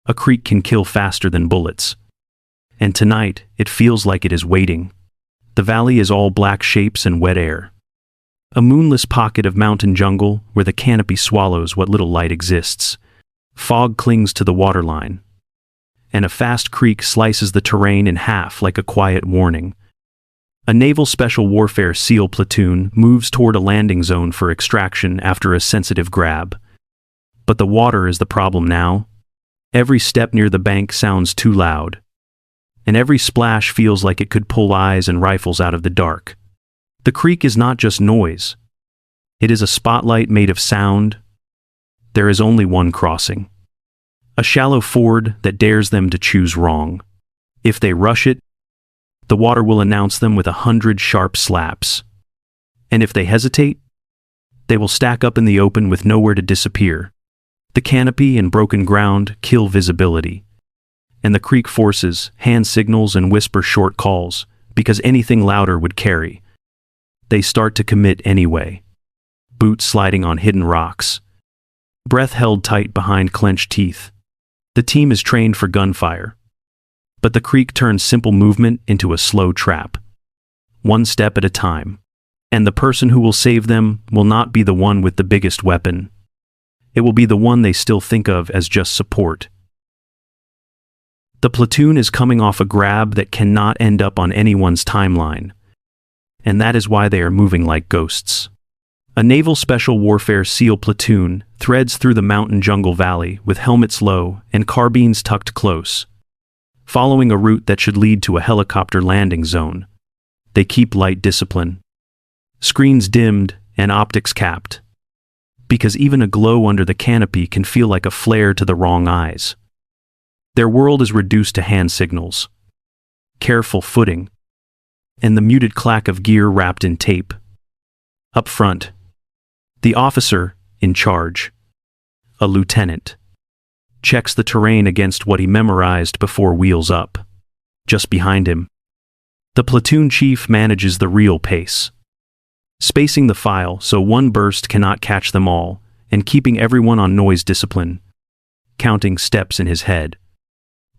A creek can kill faster than bullets. And tonight, it feels like it is waiting. The valley is all black shapes and wet air. A moonless pocket of mountain jungle where the canopy swallows what little light exists. Fog clings to the waterline. And a fast creek slices the terrain in half like a quiet warning. A naval special warfare SEAL platoon moves toward a landing zone for extraction after a sensitive grab. But the water is the problem now. Every step near the bank sounds too loud. And every splash feels like it could pull eyes and rifles out of the dark. The creek is not just noise. It is a spotlight made of sound. There is only one crossing. A shallow ford that dares them to choose wrong. If they rush it, the water will announce them with 100 sharp slaps. And if they hesitate, they will stack up in the open with nowhere to disappear. The canopy and broken ground kill visibility. And the creek forces hand signals and whisper short calls, because anything louder would carry. They start to commit anyway. Boots sliding on hidden rocks. Breath held tight behind clenched teeth. The team is trained for gunfire. But the creek turns simple movement into a slow trap. One step at a time. And the person who will save them will not be the one with the biggest weapon. It will be the one they still think of as just support. The platoon is coming off a grab that cannot end up on anyone's timeline. And that is why they are moving like ghosts. A naval special warfare SEAL platoon threads through the mountain jungle valley with helmets low and carbines tucked close. Following a route that should lead to a helicopter landing zone. They keep light discipline. Screens dimmed and optics capped. Because even a glow under the canopy can feel like a flare to the wrong eyes. Their world is reduced to hand signals. Careful footing. And the muted clack of gear wrapped in tape. Up front. The officer in charge. A lieutenant. Checks the terrain against what he memorized before wheels up. Just behind him, the platoon chief manages the real pace. Spacing the file so one burst cannot catch them all, and keeping everyone on noise discipline. Counting steps in his head.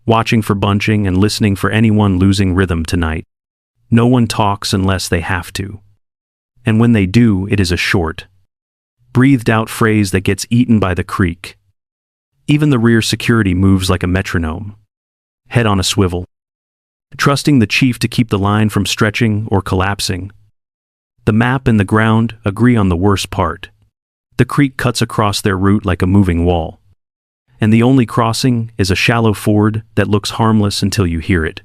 Watching for bunching and listening for anyone losing rhythm tonight. No one talks unless they have to. And when they do, it is a short, breathed-out phrase that gets eaten by the creek. Even the rear security moves like a metronome, head on a swivel, trusting the chief to keep the line from stretching or collapsing. The map and the ground agree on the worst part. The creek cuts across their route like a moving wall. And the only crossing is a shallow ford that looks harmless until you hear it.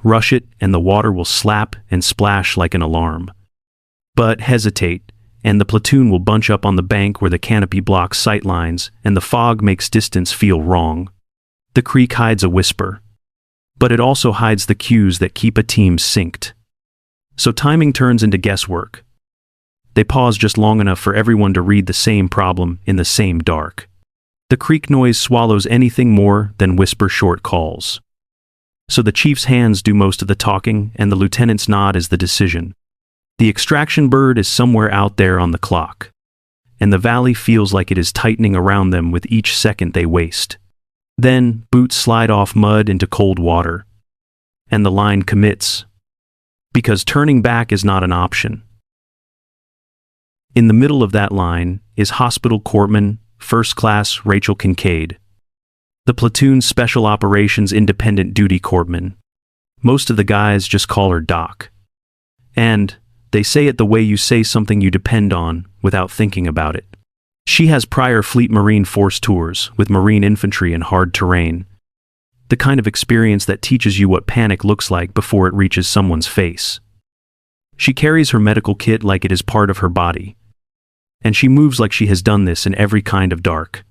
Rush it and the water will slap and splash like an alarm. But hesitate, and the platoon will bunch up on the bank where the canopy blocks sight lines and the fog makes distance feel wrong. The creek hides a whisper. But it also hides the cues that keep a team synced. So timing turns into guesswork. They pause just long enough for everyone to read the same problem in the same dark. The creek noise swallows anything more than whisper short calls. So the chief's hands do most of the talking and the lieutenant's nod is the decision. The extraction bird is somewhere out there on the clock. And the valley feels like it is tightening around them with each second they waste. Then, boots slide off mud into cold water. And the line commits. Because turning back is not an option. In the middle of that line is Hospital Corpsman, First Class Rachel Kincaid. The platoon's Special Operations Independent Duty Corpsman. Most of the guys just call her Doc. And they say it the way you say something you depend on without thinking about it. She has prior Fleet Marine Force tours with Marine infantry in hard terrain. The kind of experience that teaches you what panic looks like before it reaches someone's face. She carries her medical kit like it is part of her body. And she moves like she has done this in every kind of dark.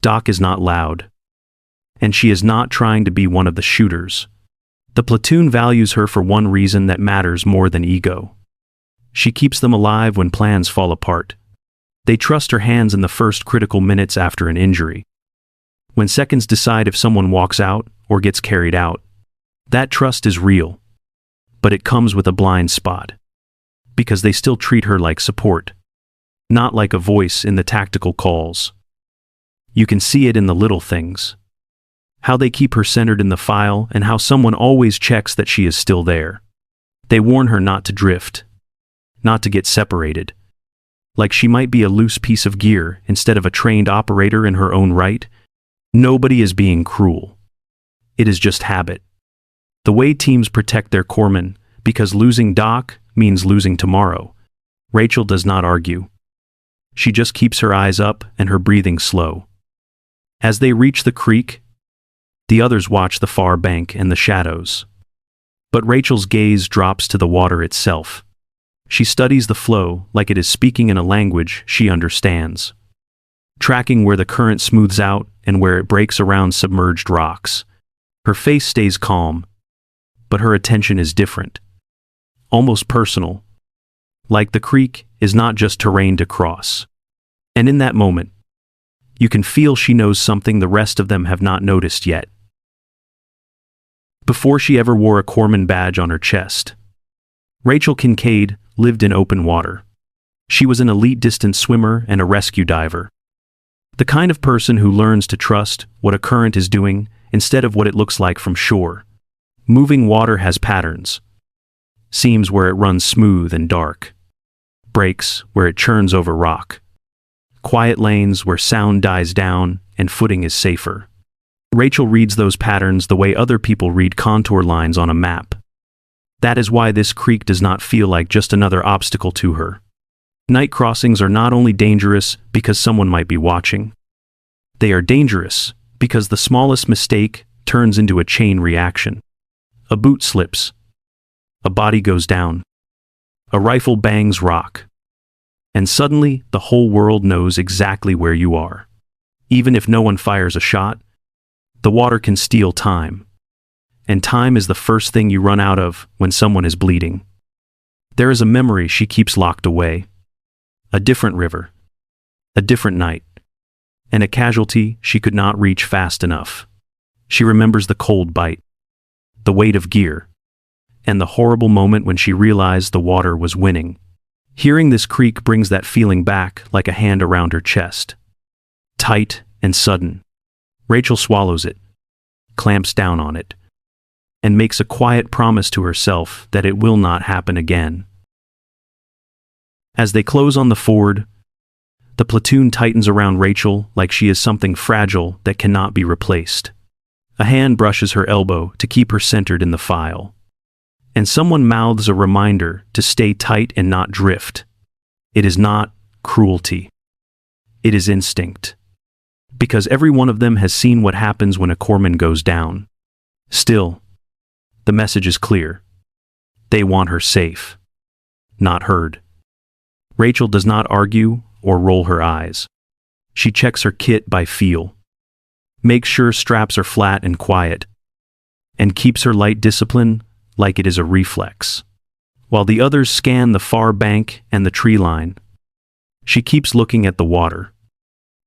Doc is not loud. And she is not trying to be one of the shooters. The platoon values her for one reason that matters more than ego. She keeps them alive when plans fall apart. They trust her hands in the first critical minutes after an injury. When seconds decide if someone walks out or gets carried out, that trust is real. But it comes with a blind spot. Because they still treat her like support. Not like a voice in the tactical calls. You can see it in the little things. how they keep her centered in the file, and how someone always checks that she is still there. They warn her not to drift, not to get separated. Like she might be a loose piece of gear instead of a trained operator in her own right. Nobody is being cruel. It is just habit. The way teams protect their corpsmen, because losing Doc means losing tomorrow. Rachel does not argue. She just keeps her eyes up and her breathing slow. As they reach the creek, the others watch the far bank and the shadows. But Rachel's gaze drops to the water itself. She studies the flow like it is speaking in a language she understands, tracking where the current smooths out and where it breaks around submerged rocks. Her face stays calm, but her attention is different, almost personal, like the creek is not just terrain to cross. And in that moment, you can feel she knows something the rest of them have not noticed yet. Before she ever wore a corpsman badge on her chest, Rachel Kincaid lived in open water. She was an elite distance swimmer and a rescue diver. The kind of person who learns to trust what a current is doing instead of what it looks like from shore. Moving water has patterns. Seams where it runs smooth and dark. Breaks where it churns over rock. Quiet lanes where sound dies down and footing is safer. Rachel reads those patterns the way other people read contour lines on a map. That is why this creek does not feel like just another obstacle to her. Night crossings are not only dangerous because someone might be watching. They are dangerous because the smallest mistake turns into a chain reaction. A boot slips. A body goes down. A rifle bangs rock. And suddenly, the whole world knows exactly where you are. Even if no one fires a shot, the water can steal time. And time is the first thing you run out of when someone is bleeding. There is a memory she keeps locked away. A different river. A different night. And a casualty she could not reach fast enough. She remembers the cold bite. The weight of gear. And the horrible moment when she realized the water was winning. Hearing this creak brings that feeling back like a hand around her chest. Tight and sudden. Rachel swallows it, clamps down on it, and makes a quiet promise to herself that it will not happen again. As they close on the ford, the platoon tightens around Rachel like she is something fragile that cannot be replaced. A hand brushes her elbow to keep her centered in the file. And someone mouths a reminder to stay tight and not drift. It is not cruelty. It is instinct. Because every one of them has seen what happens when a corpsman goes down. Still, the message is clear. They want her safe, not heard. Rachel does not argue or roll her eyes. She checks her kit by feel, makes sure straps are flat and quiet, and keeps her light discipline like it is a reflex. While the others scan the far bank and the tree line, she keeps looking at the water,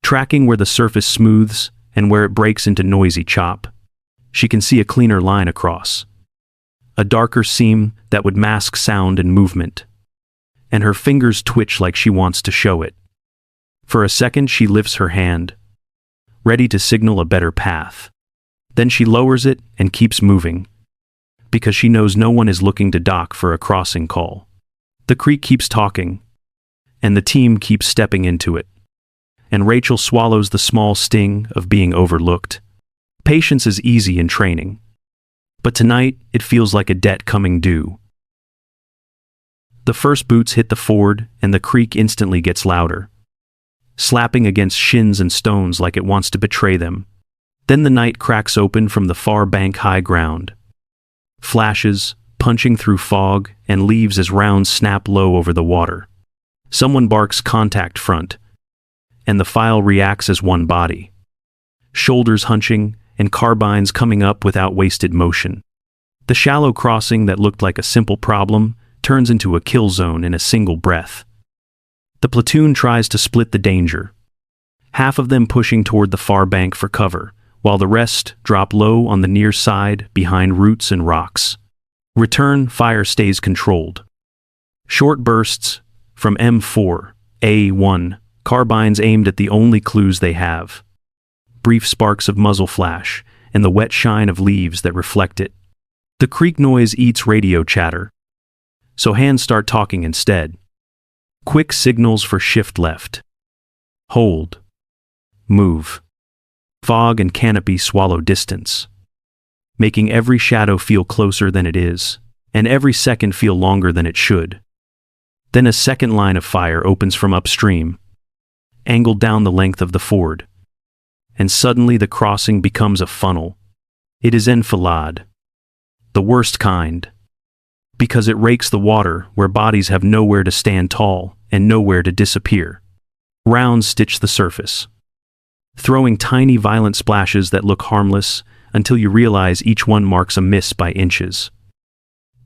tracking where the surface smooths and where it breaks into noisy chop. She can see a cleaner line across, a darker seam that would mask sound and movement, and her fingers twitch like she wants to show it. For a second she lifts her hand, ready to signal a better path. Then she lowers it and keeps moving, because she knows no one is looking to dock for a crossing call. The creek keeps talking, and the team keeps stepping into it. And Rachel swallows the small sting of being overlooked. Patience is easy in training, but tonight it feels like a debt coming due. The first boots hit the ford, and the creek instantly gets louder, slapping against shins and stones like it wants to betray them. Then the night cracks open from the far bank high ground. Flashes, punching through fog, and leaves as rounds snap low over the water. Someone barks contact front, and the file reacts as one body. Shoulders hunching, and carbines coming up without wasted motion. The shallow crossing that looked like a simple problem turns into a kill zone in a single breath. The platoon tries to split the danger, half of them pushing toward the far bank for cover, while the rest drop low on the near side behind roots and rocks. Return fire stays controlled. Short bursts from M4A1 carbines aimed at the only clues they have. Brief sparks of muzzle flash, and the wet shine of leaves that reflect it. The creak noise eats radio chatter, so hands start talking instead. Quick signals for shift left, hold, move. Fog and canopy swallow distance, making every shadow feel closer than it is, and every second feel longer than it should. Then a second line of fire opens from upstream, angled down the length of the ford. And suddenly the crossing becomes a funnel. It is enfilade, the worst kind, because it rakes the water where bodies have nowhere to stand tall and nowhere to disappear. Rounds stitch the surface, throwing tiny violent splashes that look harmless until you realize each one marks a miss by inches.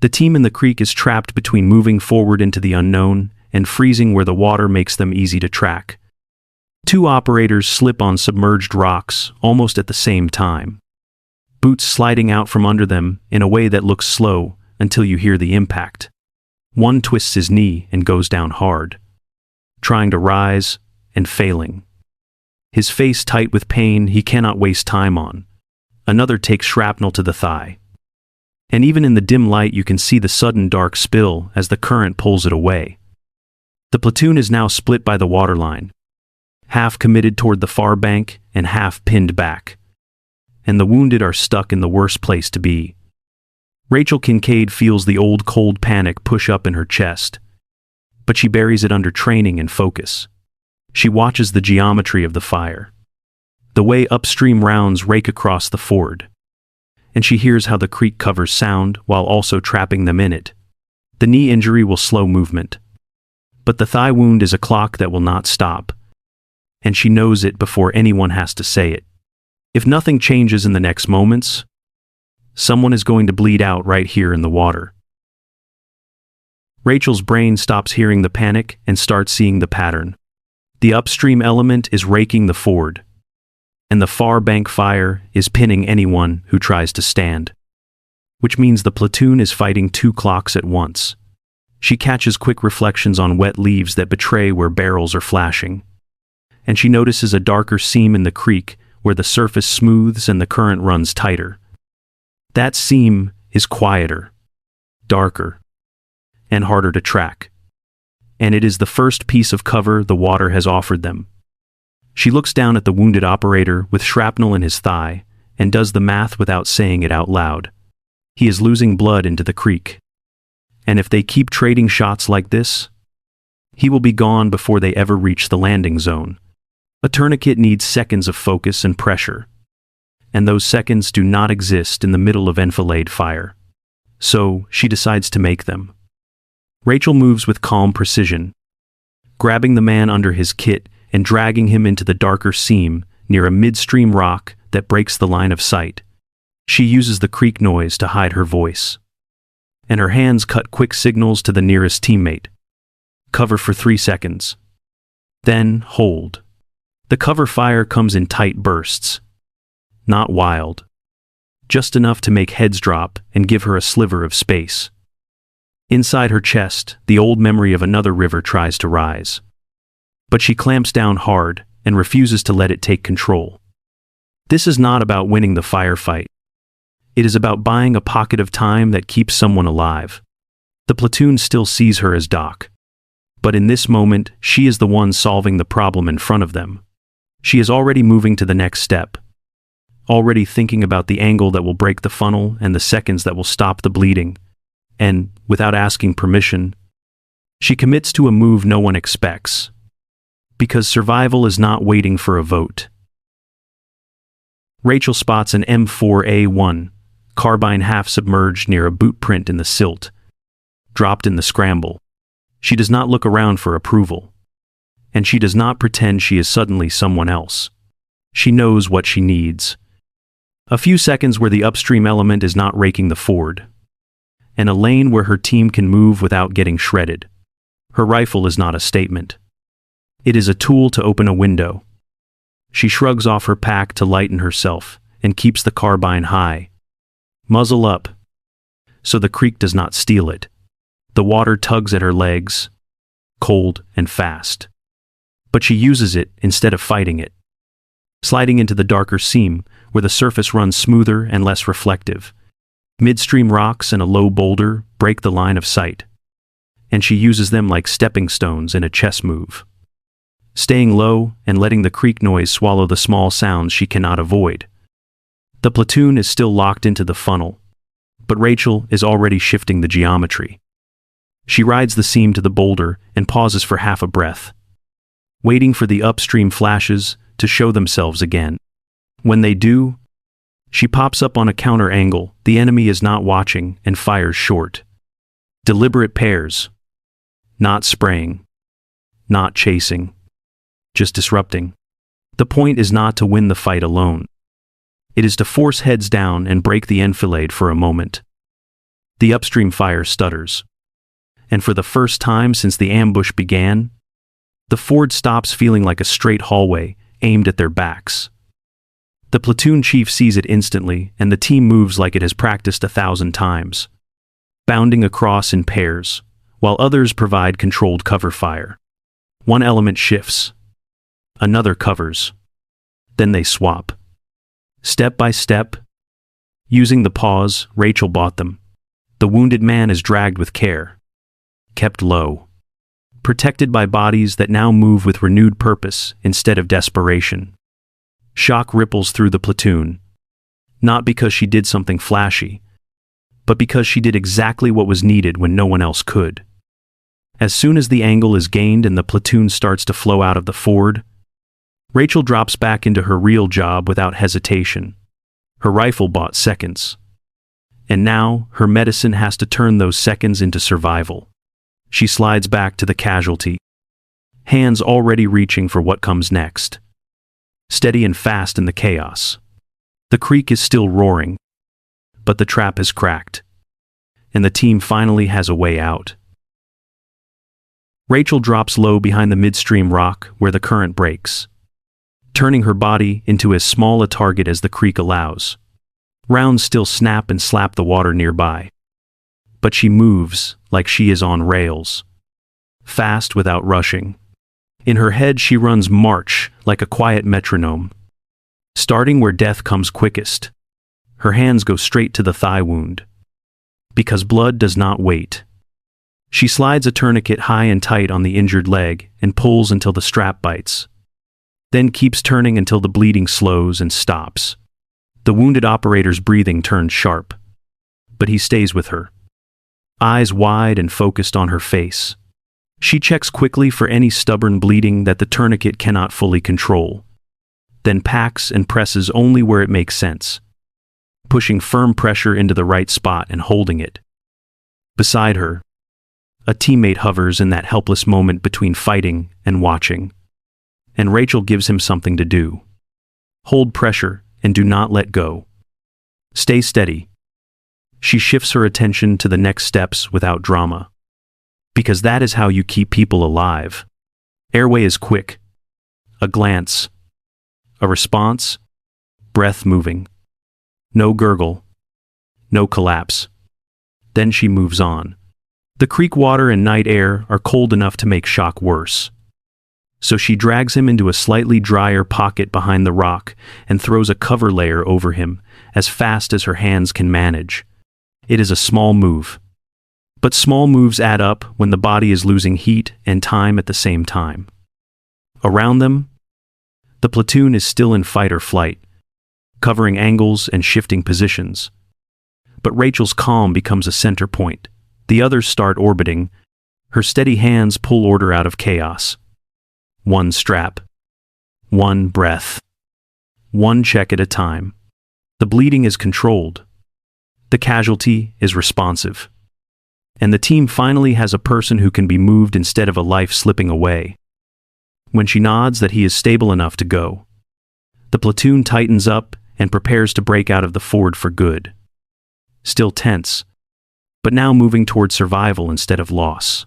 The team in the creek is trapped between moving forward into the unknown and freezing where the water makes them easy to track. Two operators slip on submerged rocks almost at the same time, boots sliding out from under them in a way that looks slow until you hear the impact. One twists his knee and goes down hard, trying to rise and failing. His face tight with pain he cannot waste time on. Another takes shrapnel to the thigh. And even in the dim light you can see the sudden dark spill as the current pulls it away. The platoon is now split by the waterline, half committed toward the far bank and half pinned back. And the wounded are stuck in the worst place to be. Rachel Kincaid feels the old cold panic push up in her chest, but she buries it under training and focus. She watches the geometry of the fire, the way upstream rounds rake across the ford, and she hears how the creek covers sound while also trapping them in it. The knee injury will slow movement, but the thigh wound is a clock that will not stop, and she knows it before anyone has to say it. If nothing changes in the next moments, someone is going to bleed out right here in the water. Rachel's brain stops hearing the panic and starts seeing the pattern. The upstream element is raking the ford, and the far bank fire is pinning anyone who tries to stand. Which means the platoon is fighting two clocks at once. She catches quick reflections on wet leaves that betray where barrels are flashing. And she notices a darker seam in the creek where the surface smooths and the current runs tighter. That seam is quieter, darker, and harder to track. And it is the first piece of cover the water has offered them. She looks down at the wounded operator with shrapnel in his thigh and does the math without saying it out loud. He is losing blood into the creek. And if they keep trading shots like this, he will be gone before they ever reach the landing zone. A tourniquet needs seconds of focus and pressure, and those seconds do not exist in the middle of enfilade fire. So she decides to make them. Rachel moves with calm precision, grabbing the man under his kit and dragging him into the darker seam near a midstream rock that breaks the line of sight. She uses the creek noise to hide her voice, and her hands cut quick signals to the nearest teammate. Cover for 3 seconds. Then hold. The cover fire comes in tight bursts. Not wild. Just enough to make heads drop and give her a sliver of space. Inside her chest, the old memory of another river tries to rise. But she clamps down hard and refuses to let it take control. This is not about winning the firefight. It is about buying a pocket of time that keeps someone alive. The platoon still sees her as Doc. But in this moment, she is the one solving the problem in front of them. She is already moving to the next step. Already thinking about the angle that will break the funnel and the seconds that will stop the bleeding. And, without asking permission, she commits to a move no one expects. Because survival is not waiting for a vote. Rachel spots an M4A1, carbine half submerged near a boot print in the silt, dropped in the scramble. She does not look around for approval. And she does not pretend she is suddenly someone else. She knows what she needs. A few seconds where the upstream element is not raking the ford. And a lane where her team can move without getting shredded. Her rifle is not a statement. It is a tool to open a window. She shrugs off her pack to lighten herself and keeps the carbine high. Muzzle up, so the creek does not steal it. The water tugs at her legs, cold and fast. But she uses it instead of fighting it. Sliding into the darker seam, where the surface runs smoother and less reflective. Midstream rocks and a low boulder break the line of sight, and she uses them like stepping stones in a chess move. Staying low and letting the creek noise swallow the small sounds she cannot avoid. The platoon is still locked into the funnel, but Rachel is already shifting the geometry. She rides the seam to the boulder and pauses for half a breath, waiting for the upstream flashes to show themselves again. When they do, she pops up on a counter angle the enemy is not watching and fires short. Deliberate pairs. Not spraying. Not chasing. Just disrupting. The point is not to win the fight alone. It is to force heads down and break the enfilade for a moment. The upstream fire stutters. And for the first time since the ambush began, the ford stops feeling like a straight hallway aimed at their backs. The platoon chief sees it instantly, and the team moves like it has practiced 1,000 times, bounding across in pairs, while others provide controlled cover fire. One element shifts. Another covers. Then they swap. Step by step, using the pause Rachel bought them, the wounded man is dragged with care, kept low, protected by bodies that now move with renewed purpose instead of desperation. Shock ripples through the platoon, not because she did something flashy, but because she did exactly what was needed when no one else could. As soon as the angle is gained and the platoon starts to flow out of the ford, Rachel drops back into her real job without hesitation. Her rifle bought seconds. And now, her medicine has to turn those seconds into survival. She slides back to the casualty, hands already reaching for what comes next. Steady and fast in the chaos. The creek is still roaring, but the trap has cracked, and the team finally has a way out. Rachel drops low behind the midstream rock where the current breaks, turning her body into as small a target as the creek allows. Rounds still snap and slap the water nearby. But she moves like she is on rails, fast without rushing. In her head she runs march like a quiet metronome, starting where death comes quickest. Her hands go straight to the thigh wound, because blood does not wait. She slides a tourniquet high and tight on the injured leg and pulls until the strap bites, then keeps turning until the bleeding slows and stops. The wounded operator's breathing turns sharp, but he stays with her, eyes wide and focused on her face. She checks quickly for any stubborn bleeding that the tourniquet cannot fully control, then packs and presses only where it makes sense, pushing firm pressure into the right spot and holding it. Beside her, a teammate hovers in that helpless moment between fighting and watching, and Rachel gives him something to do. Hold pressure and do not let go. Stay steady. She shifts her attention to the next steps without drama, because that is how you keep people alive. Airway is quick. A glance. A response. Breath moving. No gurgle. No collapse. Then she moves on. The creek water and night air are cold enough to make shock worse. So she drags him into a slightly drier pocket behind the rock and throws a cover layer over him as fast as her hands can manage. It is a small move. But small moves add up when the body is losing heat and time at the same time. Around them, the platoon is still in fight or flight, covering angles and shifting positions. But Rachel's calm becomes a center point. The others start orbiting. Her steady hands pull order out of chaos. One strap. One breath. One check at a time. The bleeding is controlled. The casualty is responsive. And the team finally has a person who can be moved instead of a life slipping away. When she nods that he is stable enough to go, the platoon tightens up and prepares to break out of the ford for good. Still tense, but now moving toward survival instead of loss.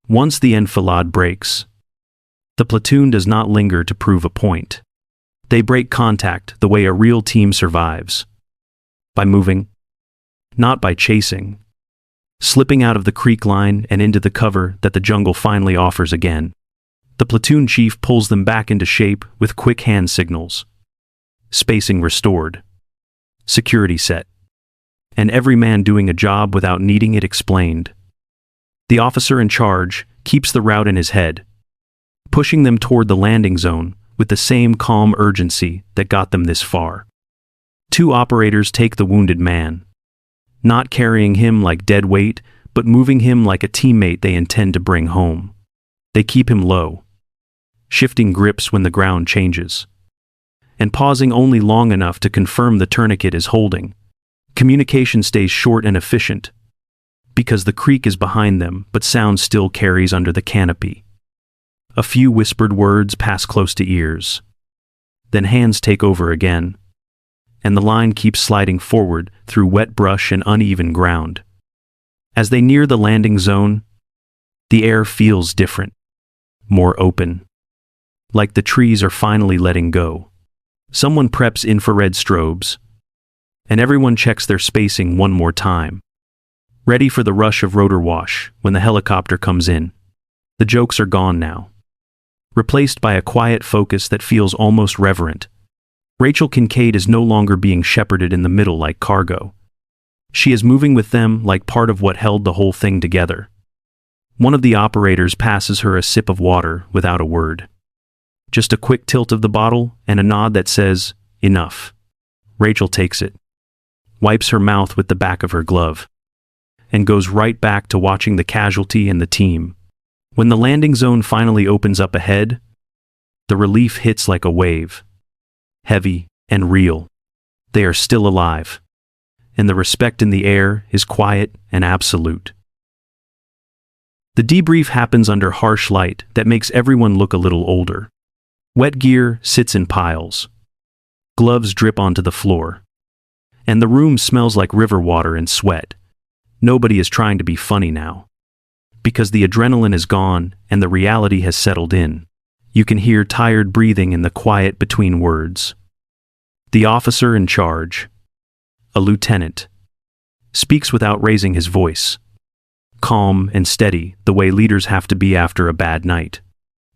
Once the enfilade breaks, the platoon does not linger to prove a point. They break contact the way a real team survives. By moving, not by chasing. Slipping out of the creek line and into the cover that the jungle finally offers again. The platoon chief pulls them back into shape with quick hand signals. spacing restored, security set, and every man doing a job without needing it explained. The officer in charge keeps the route in his head, pushing them toward the landing zone with the same calm urgency that got them this far. 2 operators take the wounded man, not carrying him like dead weight, but moving him like a teammate they intend to bring home. They keep him low, shifting grips when the ground changes, and pausing only long enough to confirm the tourniquet is holding. Communication stays short and efficient, because the creek is behind them, but sound still carries under the canopy. A few whispered words pass close to ears. Then hands take over again, and the line keeps sliding forward through wet brush and uneven ground. As they near the landing zone, the air feels different, more open, like the trees are finally letting go. Someone preps infrared strobes, and everyone checks their spacing one more time, ready for the rush of rotor wash when the helicopter comes in. The jokes are gone now, replaced by a quiet focus that feels almost reverent. Rachel Kincaid is no longer being shepherded in the middle like cargo. She is moving with them like part of what held the whole thing together. One of the operators passes her a sip of water without a word. Just a quick tilt of the bottle and a nod that says, "Enough." Rachel takes it, wipes her mouth with the back of her glove, and goes right back to watching the casualty and the team. When the landing zone finally opens up ahead, the relief hits like a wave, heavy and real. They are still alive, and the respect in the air is quiet and absolute. The debrief happens under harsh light that makes everyone look a little older. Wet gear sits in piles. Gloves drip onto the floor. And the room smells like river water and sweat. Nobody is trying to be funny now, because the adrenaline is gone and the reality has settled in. You can hear tired breathing in the quiet between words. The officer in charge, a lieutenant, speaks without raising his voice, calm and steady, the way leaders have to be after a bad night.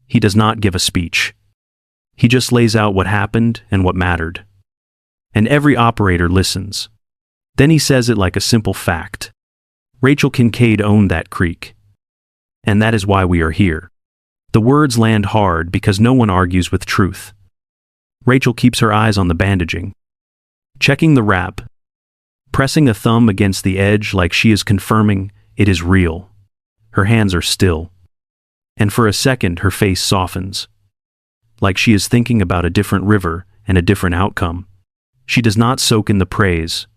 He does not give a speech. He just lays out what happened and what mattered. And every operator listens. Then he says it like a simple fact. Rachel Kincaid owned that creek. And that is why we are here. The words land hard because no one argues with truth. Rachel keeps her eyes on the bandaging, checking the wrap, pressing a thumb against the edge like she is confirming it is real. Her hands are still, and for a second her face softens, like she is thinking about a different river and a different outcome. She does not soak in the praise.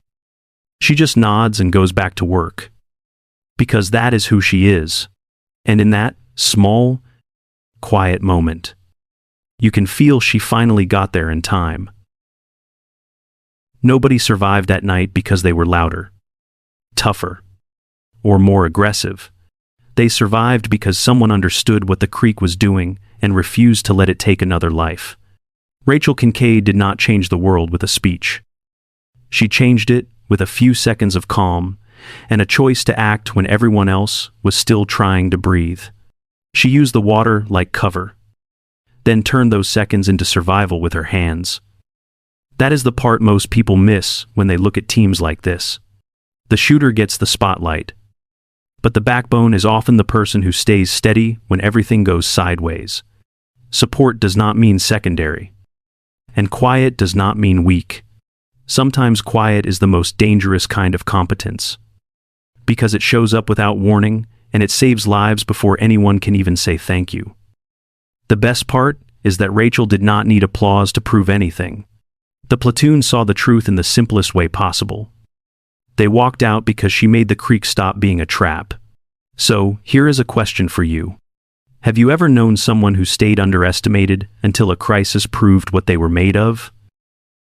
She just nods and goes back to work, because that is who she is. And in that small, quiet moment, you can feel she finally got there in time. Nobody survived that night because they were louder, tougher, or more aggressive. They survived because someone understood what the creek was doing and refused to let it take another life. Rachel Kincaid did not change the world with a speech. She changed it with a few seconds of calm and a choice to act when everyone else was still trying to breathe. She used the water like cover, then turned those seconds into survival with her hands. That is the part most people miss when they look at teams like this. The shooter gets the spotlight, but the backbone is often the person who stays steady when everything goes sideways. Support does not mean secondary, and quiet does not mean weak. Sometimes quiet is the most dangerous kind of competence, because it shows up without warning and it saves lives before anyone can even say thank you. The best part is that Rachel did not need applause to prove anything. The platoon saw the truth in the simplest way possible. They walked out because she made the creek stop being a trap. So, here is a question for you. Have you ever known someone who stayed underestimated until a crisis proved what they were made of?